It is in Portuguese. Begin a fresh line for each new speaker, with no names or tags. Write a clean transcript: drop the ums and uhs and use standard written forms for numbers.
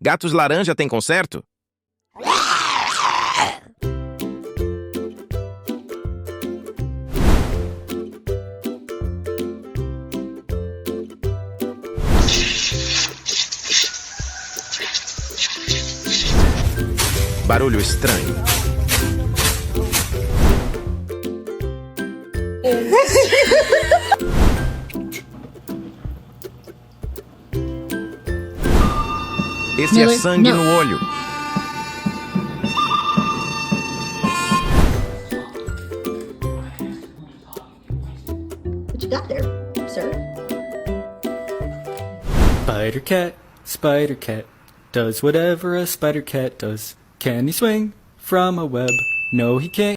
Gatos Laranja têm Conserto? Barulho estranho. Esse é sangue no olho.
What you got there, sir?
Spider cat, does whatever a spider cat does. Can he swing from a web? No, he can't.